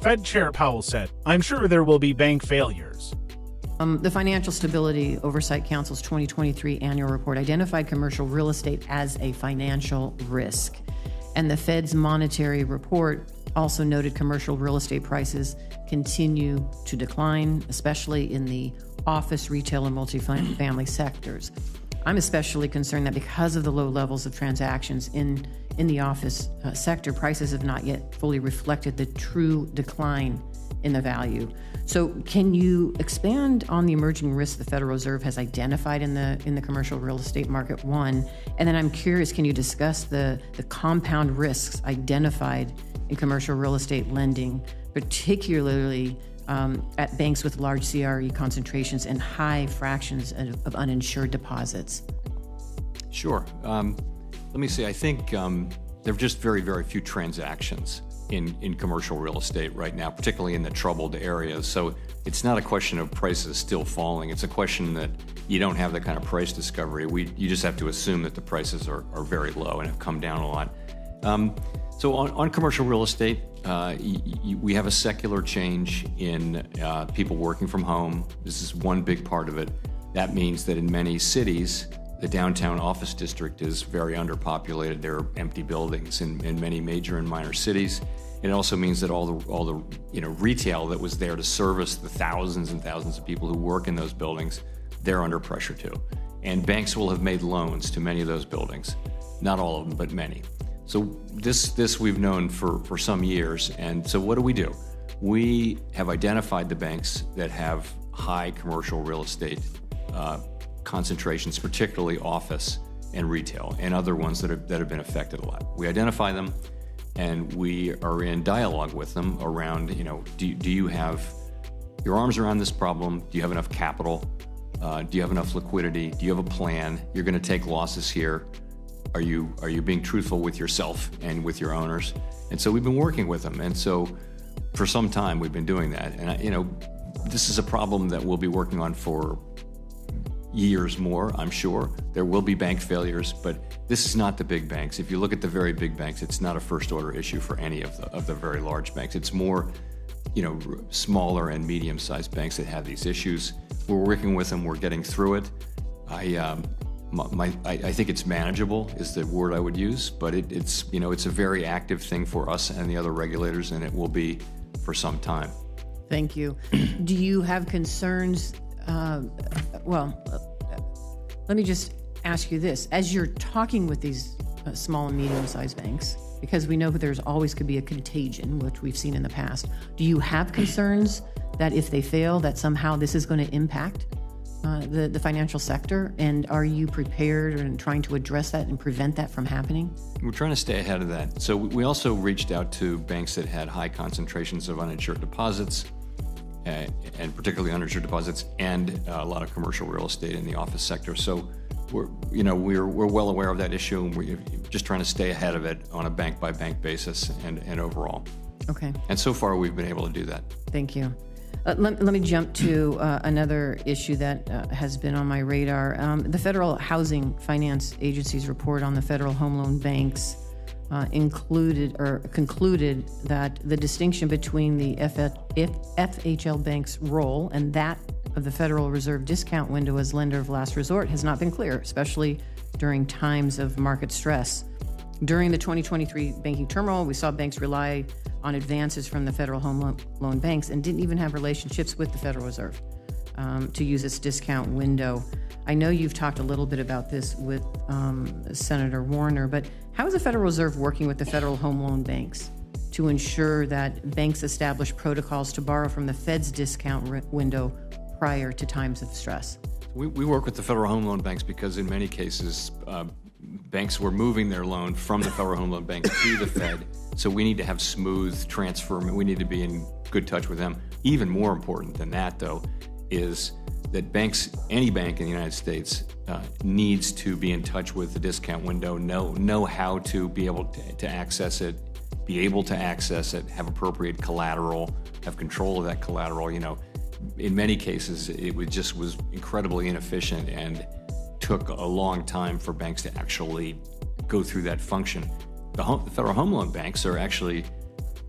Fed Chair Powell said, "I'm sure there will be bank failures." The Financial Stability Oversight Council's 2023 annual report identified commercial real estate as a financial risk. And the Fed's monetary report also noted commercial real estate prices continue to decline, especially in the office, retail, and multifamily sectors. I'm especially concerned that because of the low levels of transactions in the office sector, prices have not yet fully reflected the true decline in the value. So can you expand on the emerging risks the Federal Reserve has identified in the commercial real estate market, one? And then I'm curious, can you discuss the compound risks identified in commercial real estate lending, particularly at banks with large CRE concentrations and high fractions of uninsured deposits? Sure. Let me see. I think there are just very, very few transactions in commercial real estate right now, particularly in the troubled areas. So it's not a question of prices still falling. It's a question that you don't have the kind of price discovery. You just have to assume that the prices are very low and have come down a lot. So on commercial real estate, we have a secular change in people working from home. This is one big part of it. That means that in many cities, the downtown office district is very underpopulated. There are empty buildings in many major and minor cities. It also means that all the retail that was there to service the thousands and thousands of people who work in those buildings, they're under pressure too. And banks will have made loans to many of those buildings. Not all of them, but many. So this we've known for some years. And so what do? We have identified the banks that have high commercial real estate concentrations, particularly office and retail, and other ones that have been affected a lot. We identify them, and we are in dialogue with them around, do you have your arms around this problem? Do you have enough capital? Do you have enough liquidity? Do you have a plan? You're going to take losses here. Are you being truthful with yourself and with your owners? And so we've been working with them, and so for some time we've been doing that. And this is a problem that we'll be working on for years more, I'm sure. There will be bank failures, but this is not the big banks. If you look at the very big banks, it's not a first-order issue for any of the very large banks. It's more, smaller and medium-sized banks that have these issues. We're working with them. We're getting through it. I think it's manageable is the word I would use, but it's a very active thing for us and the other regulators, and it will be for some time. Thank you. Do you have concerns? Let me just ask you this. As you're talking with these small and medium-sized banks, because we know there's always could be a contagion, which we've seen in the past, do you have concerns that if they fail, that somehow this is going to impact the financial sector? And are you prepared and trying to address that and prevent that from happening? We're trying to stay ahead of that. So we also reached out to banks that had high concentrations of uninsured deposits, and particularly uninsured deposits, and a lot of commercial real estate in the office sector. So we're well aware of that issue, and we're just trying to stay ahead of it on a bank-by-bank basis and overall. Okay. And so far, we've been able to do that. Thank you. Let me jump to another issue that has been on my radar. The Federal Housing Finance Agency's report on the federal home loan banks concluded that the distinction between the FHL bank's role and that of the Federal Reserve discount window as lender of last resort has not been clear, especially during times of market stress. During the 2023 banking turmoil, we saw banks rely on advances from the federal home loan banks and didn't even have relationships with the Federal Reserve to use its discount window. I know you've talked a little bit about this with Senator Warner, but how is the Federal Reserve working with the federal home loan banks to ensure that banks establish protocols to borrow from the Fed's discount window prior to times of stress? We work with the federal home loan banks because in many cases, banks were moving their loan from the Federal Home Loan Bank to the Fed. So we need to have smooth transfer. We need to be in good touch with them. Even more important than that, though, is that banks, any bank in the United States, needs to be in touch with the discount window, know how to be able to access it, have appropriate collateral, have control of that collateral. In many cases, it was incredibly inefficient and took a long time for banks to actually go through that function. The federal home loan banks are actually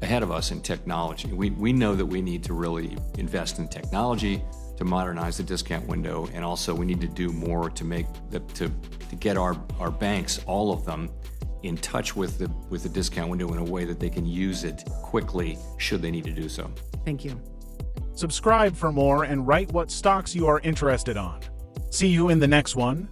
ahead of us in technology. We know that we need to really invest in technology to modernize the discount window, and also we need to do more to get our banks, all of them, in touch with the discount window in a way that they can use it quickly should they need to do so. Thank you. Subscribe for more and write what stocks you are interested on. See you in the next one.